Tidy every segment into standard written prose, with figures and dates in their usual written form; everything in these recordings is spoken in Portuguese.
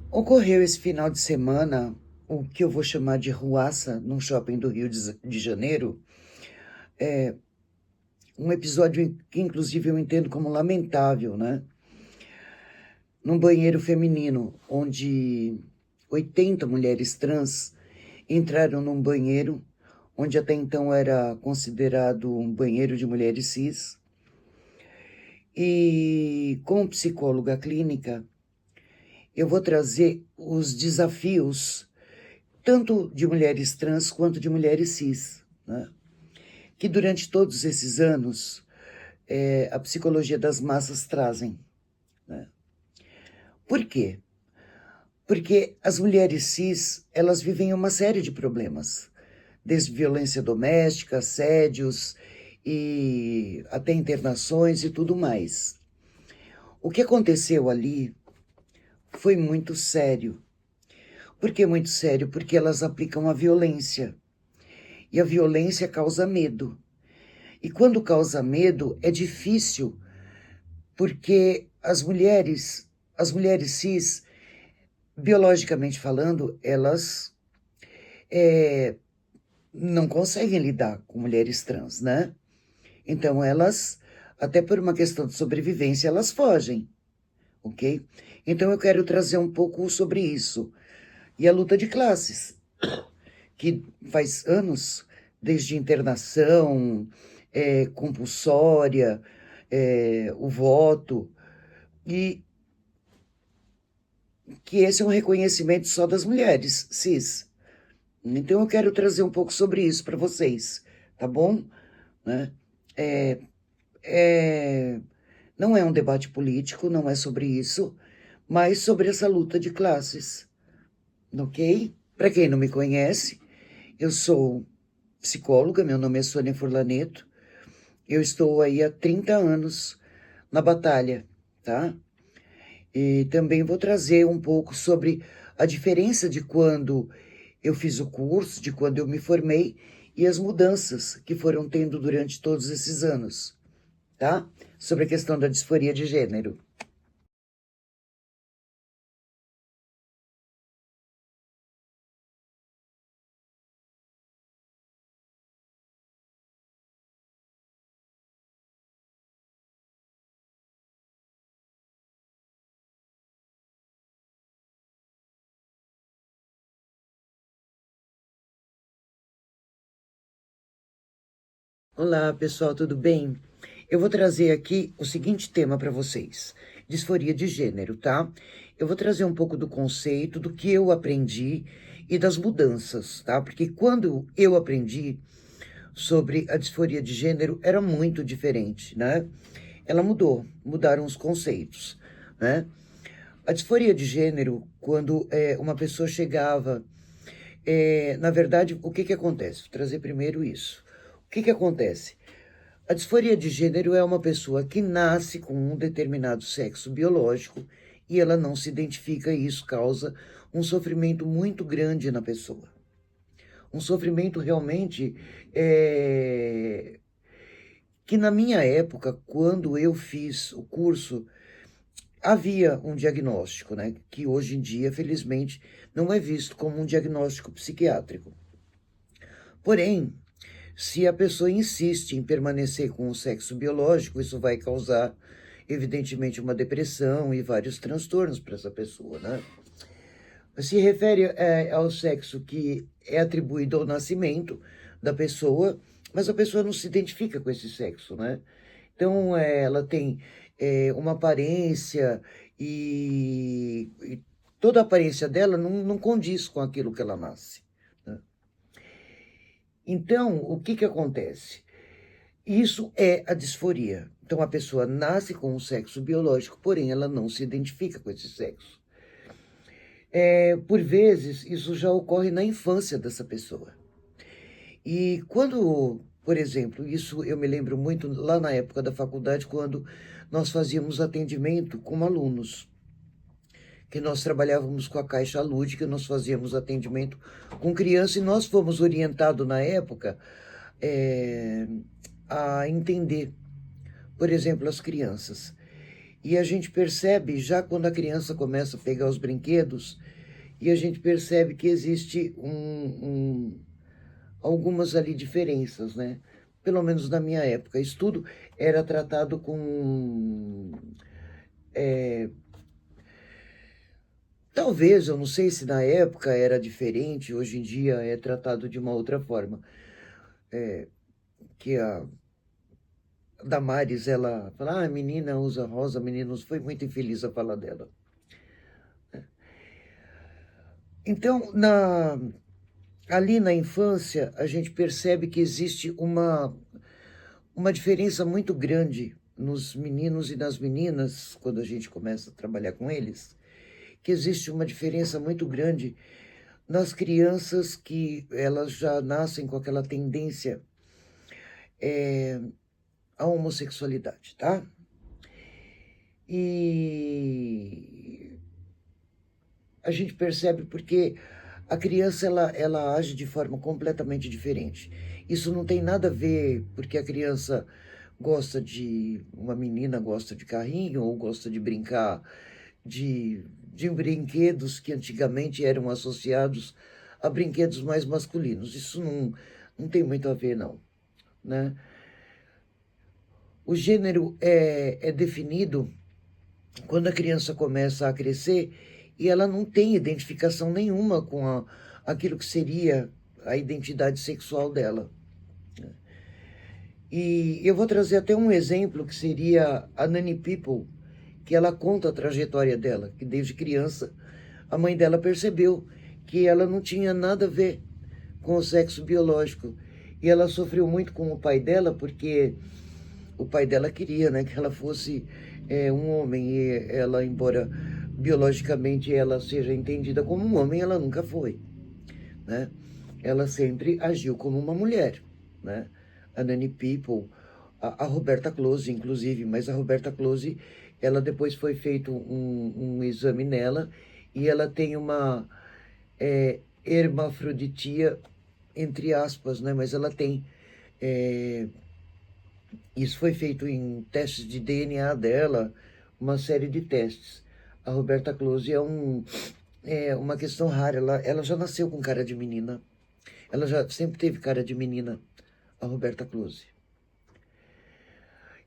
Ocorreu esse final de semana o que eu vou chamar de ruaça num shopping do Rio de Janeiro, um episódio que inclusive eu entendo como lamentável, né? Num banheiro feminino, onde 80 mulheres trans entraram num banheiro onde até então era considerado um banheiro de mulheres cis. E como psicóloga clínica, eu vou trazer os desafios tanto de mulheres trans quanto de mulheres cis, né? Que durante todos esses anos a psicologia das massas trazem, né? Por quê? Porque as mulheres cis, elas vivem uma série de problemas, desde violência doméstica, assédios e até internações e tudo mais. O que aconteceu ali foi muito sério. Por que muito sério? Porque elas aplicam a violência. E a violência causa medo. E quando causa medo, é difícil, porque as mulheres cis, biologicamente falando, elas não conseguem lidar com mulheres trans, né? Então elas, até por uma questão de sobrevivência, elas fogem, ok? Então eu quero trazer um pouco sobre isso. E a luta de classes, que faz anos, desde internação, compulsória, o voto, e que esse é um reconhecimento só das mulheres cis. Então eu quero trazer um pouco sobre isso para vocês, tá bom? Né? É, é, não é um debate político, não é sobre isso, mas sobre essa luta de classes, ok? Para quem não me conhece, eu sou psicóloga, meu nome é Sônia Furlaneto, eu estou aí há 30 anos na batalha, tá? E também vou trazer um pouco sobre a diferença de quando eu fiz o curso, de quando eu me formei e as mudanças que foram tendo durante todos esses anos, tá? Sobre a questão da disforia de gênero. Olá, pessoal, tudo bem? Eu vou trazer aqui o seguinte tema para vocês: disforia de gênero, tá? Eu vou trazer um pouco do conceito, do que eu aprendi e das mudanças, tá? Porque quando eu aprendi sobre a disforia de gênero era muito diferente, né? Ela mudou, mudaram os conceitos, né? A disforia de gênero, quando uma pessoa chegava, na verdade, o que que acontece? Vou trazer primeiro isso. O que que acontece? A disforia de gênero é uma pessoa que nasce com um determinado sexo biológico e ela não se identifica, e isso causa um sofrimento muito grande na pessoa. Um sofrimento realmente que na minha época, quando eu fiz o curso, havia um diagnóstico, né, que hoje em dia, felizmente, não é visto como um diagnóstico psiquiátrico. Porém, se a pessoa insiste em permanecer com o sexo biológico, isso vai causar, evidentemente, uma depressão e vários transtornos para essa pessoa, né? Se refere ao sexo que é atribuído ao nascimento da pessoa, mas a pessoa não se identifica com esse sexo, né? Então, ela tem uma aparência e toda a aparência dela não condiz com aquilo que ela nasce, né? Então, o que que acontece? Isso é a disforia. Então, a pessoa nasce com um sexo biológico, porém ela não se identifica com esse sexo. Por vezes, isso já ocorre na infância dessa pessoa. E quando, por exemplo, isso eu me lembro muito lá na época da faculdade, quando nós fazíamos atendimento com alunos, que nós trabalhávamos com a caixa lúdica, nós fazíamos atendimento com criança e nós fomos orientados na época a entender, por exemplo, as crianças. E a gente percebe, já quando a criança começa a pegar os brinquedos, e a gente percebe que existe algumas ali diferenças, né? Pelo menos na minha época. Isso tudo era tratado com... talvez, eu não sei se na época era diferente, hoje em dia é tratado de uma outra forma. Que a Damares, ela fala, a menina usa rosa, menino, foi muito infeliz a fala dela. Então, ali na infância, a gente percebe que existe uma diferença muito grande nos meninos e nas meninas, quando a gente começa a trabalhar com eles, que existe uma diferença muito grande nas crianças que elas já nascem com aquela tendência à homossexualidade, tá? E a gente percebe porque a criança ela age de forma completamente diferente. Isso não tem nada a ver porque a criança uma menina gosta de carrinho ou gosta de brincar de brinquedos que antigamente eram associados a brinquedos mais masculinos. Isso não tem muito a ver, não, né? O gênero é definido quando a criança começa a crescer e ela não tem identificação nenhuma com aquilo que seria a identidade sexual dela. E eu vou trazer até um exemplo que seria a Nanny People, que ela conta a trajetória dela, que desde criança a mãe dela percebeu que ela não tinha nada a ver com o sexo biológico. E ela sofreu muito com o pai dela, porque o pai dela queria, né, que ela fosse um homem. E ela, embora biologicamente ela seja entendida como um homem, ela nunca foi, né? Ela sempre agiu como uma mulher, né? A Nanny People, a Roberta Close, inclusive, mas a Roberta Close, ela depois foi feito um exame nela e ela tem uma hermafroditia, entre aspas, né? Mas ela tem... isso foi feito em testes de DNA dela, uma série de testes. A Roberta Close é uma questão rara, ela já nasceu com cara de menina. Ela já sempre teve cara de menina, a Roberta Close.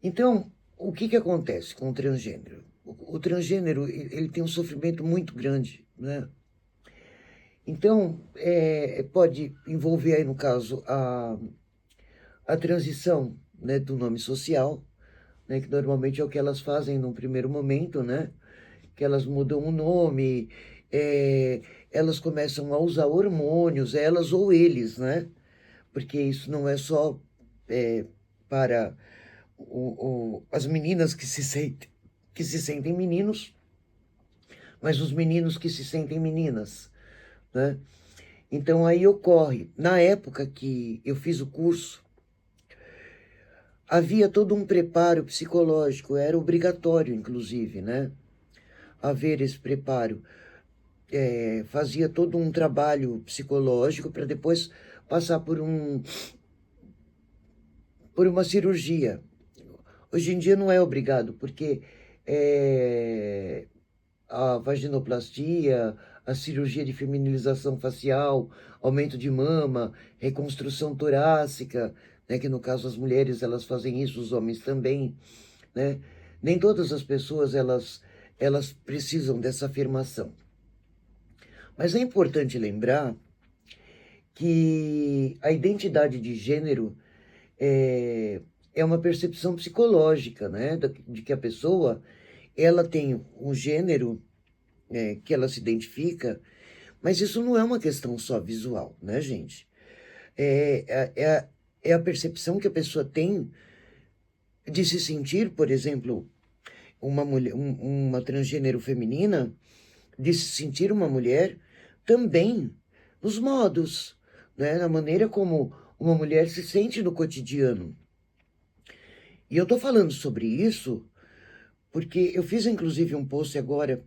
Então, o que acontece com o transgênero? O transgênero, ele tem um sofrimento muito grande, né? Então, pode envolver aí, no caso, a transição, né, do nome social, né, que normalmente é o que elas fazem num primeiro momento, né? Que elas mudam o nome, elas começam a usar hormônios, elas ou eles, né? Porque isso não é só para as meninas que se sentem meninos, mas os meninos que se sentem meninas, né? Então aí ocorre, na época que eu fiz o curso, havia todo um preparo psicológico, era obrigatório, inclusive, né? Haver esse preparo. Fazia todo um trabalho psicológico para depois passar por uma cirurgia. Hoje em dia não é obrigado, porque a vaginoplastia, a cirurgia de feminilização facial, aumento de mama, reconstrução torácica, né, que no caso as mulheres elas fazem isso, os homens também, né? Nem todas as pessoas elas precisam dessa afirmação. Mas é importante lembrar que a identidade de gênero é uma percepção psicológica, né? De que a pessoa ela tem um gênero que ela se identifica, mas isso não é uma questão só visual, né, gente? É a percepção que a pessoa tem de se sentir, por exemplo, uma mulher, uma transgênero feminina, de se sentir uma mulher também nos modos, né? Na maneira como uma mulher se sente no cotidiano. E eu estou falando sobre isso porque eu fiz inclusive um post agora,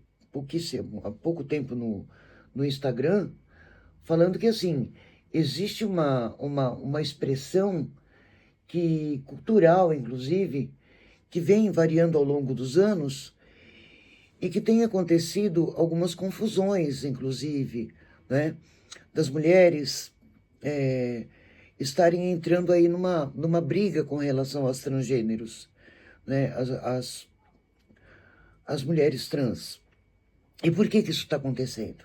há pouco tempo no Instagram, falando que assim, existe uma expressão cultural, inclusive, que vem variando ao longo dos anos, e que tem acontecido algumas confusões, inclusive, né, das mulheres estarem entrando aí numa briga com relação aos transgêneros, né, as mulheres trans. E por que isso está acontecendo?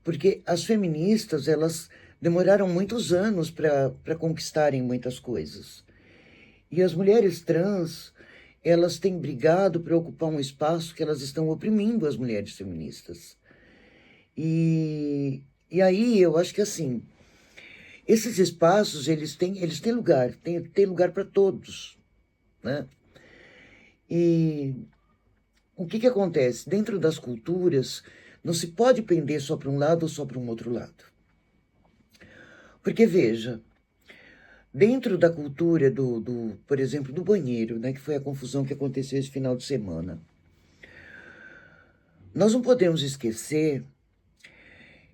Porque as feministas, elas demoraram muitos anos para conquistarem muitas coisas. E as mulheres trans, elas têm brigado para ocupar um espaço que elas estão oprimindo as mulheres feministas. E aí eu acho que assim, esses espaços, eles têm lugar, tem lugar para todos, né? E o que acontece? Dentro das culturas, não se pode pender só para um lado ou só para um outro lado. Porque, veja, dentro da cultura por exemplo, do banheiro, né, que foi a confusão que aconteceu esse final de semana, nós não podemos esquecer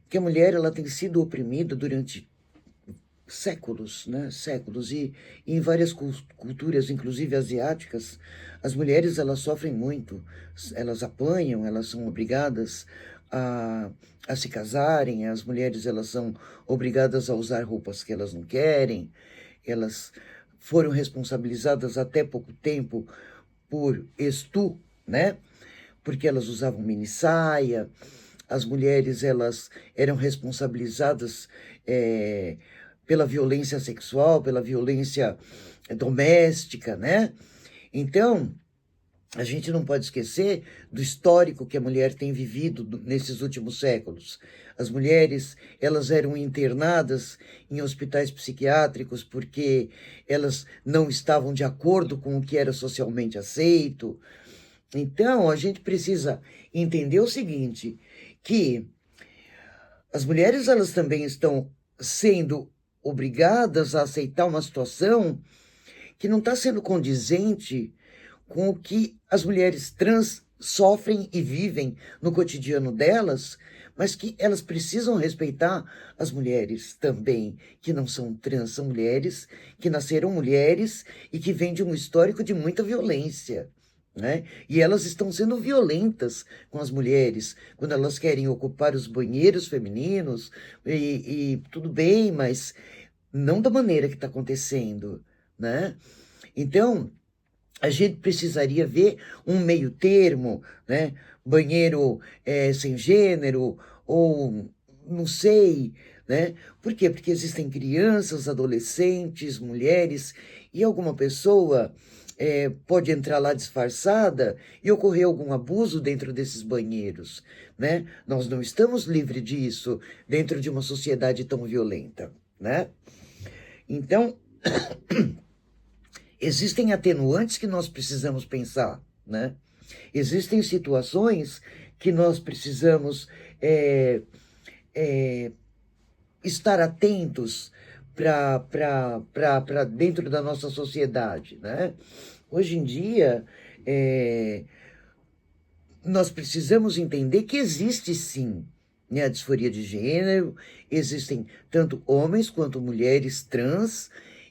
que a mulher ela tem sido oprimida durante séculos, né? Séculos. E em várias culturas, inclusive asiáticas, as mulheres elas sofrem muito, elas apanham, elas são obrigadas a se casarem, as mulheres elas são obrigadas a usar roupas que elas não querem, elas foram responsabilizadas até pouco tempo por estu, né? Porque elas usavam mini saia, as mulheres elas eram responsabilizadas pela violência sexual, pela violência doméstica, né? Então, a gente não pode esquecer do histórico que a mulher tem vivido nesses últimos séculos. As mulheres, elas eram internadas em hospitais psiquiátricos porque elas não estavam de acordo com o que era socialmente aceito. Então, a gente precisa entender o seguinte, que as mulheres elas também estão sendo obrigadas a aceitar uma situação que não está sendo condizente com o que as mulheres trans sofrem e vivem no cotidiano delas, mas que elas precisam respeitar as mulheres também, que não são trans, são mulheres, que nasceram mulheres e que vêm de um histórico de muita violência. Né? E elas estão sendo violentas com as mulheres quando elas querem ocupar os banheiros femininos e tudo bem, mas não da maneira que está acontecendo, né? Então, a gente precisaria ver um meio termo, né? Banheiro sem gênero, ou não sei, né? Por quê? Porque existem crianças, adolescentes, mulheres, e alguma pessoa pode entrar lá disfarçada e ocorrer algum abuso dentro desses banheiros, né? Nós não estamos livres disso dentro de uma sociedade tão violenta, né? Então, existem atenuantes que nós precisamos pensar, né? Existem situações que nós precisamos estar atentos para dentro da nossa sociedade, né? Hoje em dia, nós precisamos entender que existe sim, né, a disforia de gênero, existem tanto homens quanto mulheres trans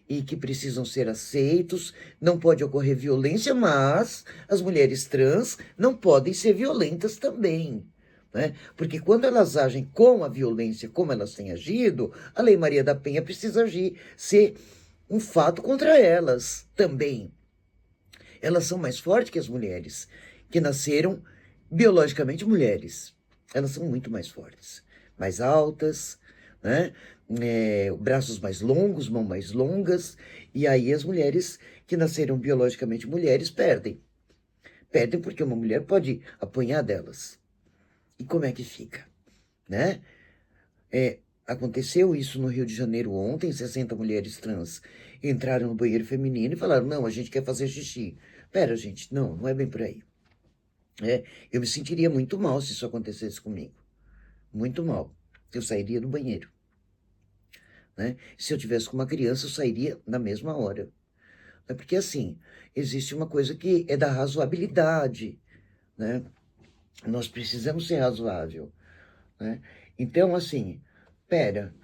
e que precisam ser aceitos, não pode ocorrer violência, mas as mulheres trans não podem ser violentas também, né? Porque quando elas agem com a violência como elas têm agido, a Lei Maria da Penha precisa agir, ser um fato contra elas também. Elas são mais fortes que as mulheres, que nasceram biologicamente mulheres. Elas são muito mais fortes, mais altas, né? Braços mais longos, mãos mais longas, e aí as mulheres que nasceram biologicamente mulheres perdem. Perdem porque uma mulher pode apanhar delas. E como é que fica, né? Aconteceu isso no Rio de Janeiro ontem, 60 mulheres trans entraram no banheiro feminino e falaram, não, a gente quer fazer xixi. Pera, gente, não é bem por aí. Eu me sentiria muito mal se isso acontecesse comigo. Muito mal. Eu sairia do banheiro. Né? Se eu tivesse com uma criança, eu sairia na mesma hora. Porque, assim, existe uma coisa que é da razoabilidade. Né? Nós precisamos ser razoável. Né? Então, assim, pera,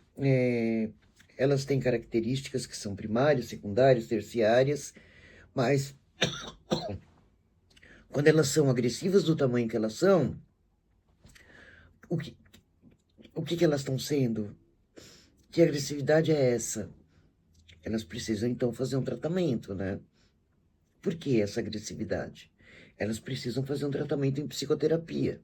elas têm características que são primárias, secundárias, terciárias, mas quando elas são agressivas do tamanho que elas são, o que, o que que elas estão sendo? Que agressividade é essa? Elas precisam, então, fazer um tratamento, né? Por que essa agressividade? Elas precisam fazer um tratamento em psicoterapia,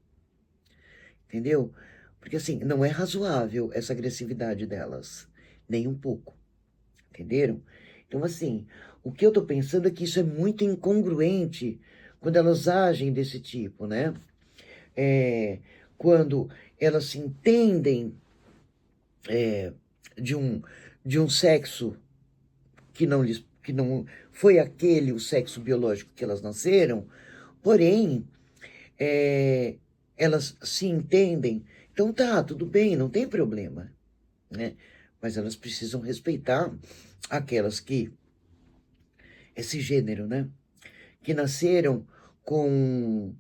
entendeu? Porque, assim, não é razoável essa agressividade delas, nem um pouco, entenderam? Então, assim, o que eu tô pensando é que isso é muito incongruente quando elas agem desse tipo, né? Quando elas se entendem de um sexo que não foi aquele o sexo biológico que elas nasceram, porém, é, elas se entendem, então tá, tudo bem, não tem problema, né? Mas elas precisam respeitar aquelas que, esse gênero, né? Que nasceram com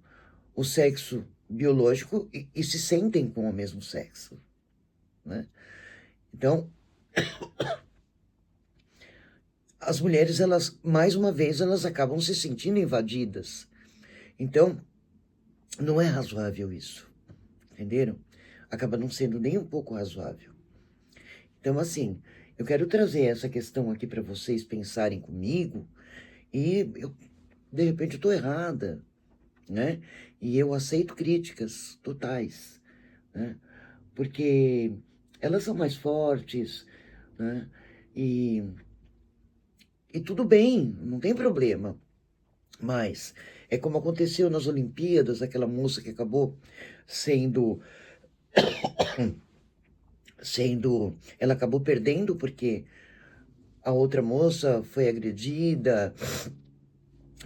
o sexo biológico e se sentem com o mesmo sexo, né? Então, as mulheres, elas, mais uma vez, elas acabam se sentindo invadidas. Então, não é razoável isso, entenderam? Acaba não sendo nem um pouco razoável. Então, assim, eu quero trazer essa questão aqui para vocês pensarem comigo e eu, de repente, eu estou errada, né? E eu aceito críticas totais, né? Porque elas são mais fortes, né? E, e tudo bem, não tem problema. Mas é como aconteceu nas Olimpíadas, aquela moça que acabou sendo, ela acabou perdendo porque a outra moça foi agredida,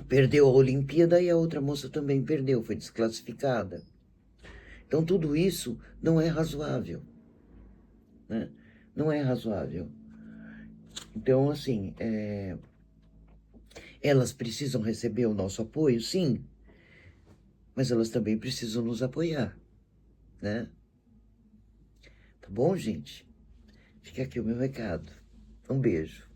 perdeu a Olimpíada e a outra moça também perdeu, foi desclassificada. Então tudo isso não é razoável, né? Não é razoável. Então, assim, elas precisam receber o nosso apoio, sim, mas elas também precisam nos apoiar, né? Tá bom, gente? Fica aqui o meu recado. Um beijo.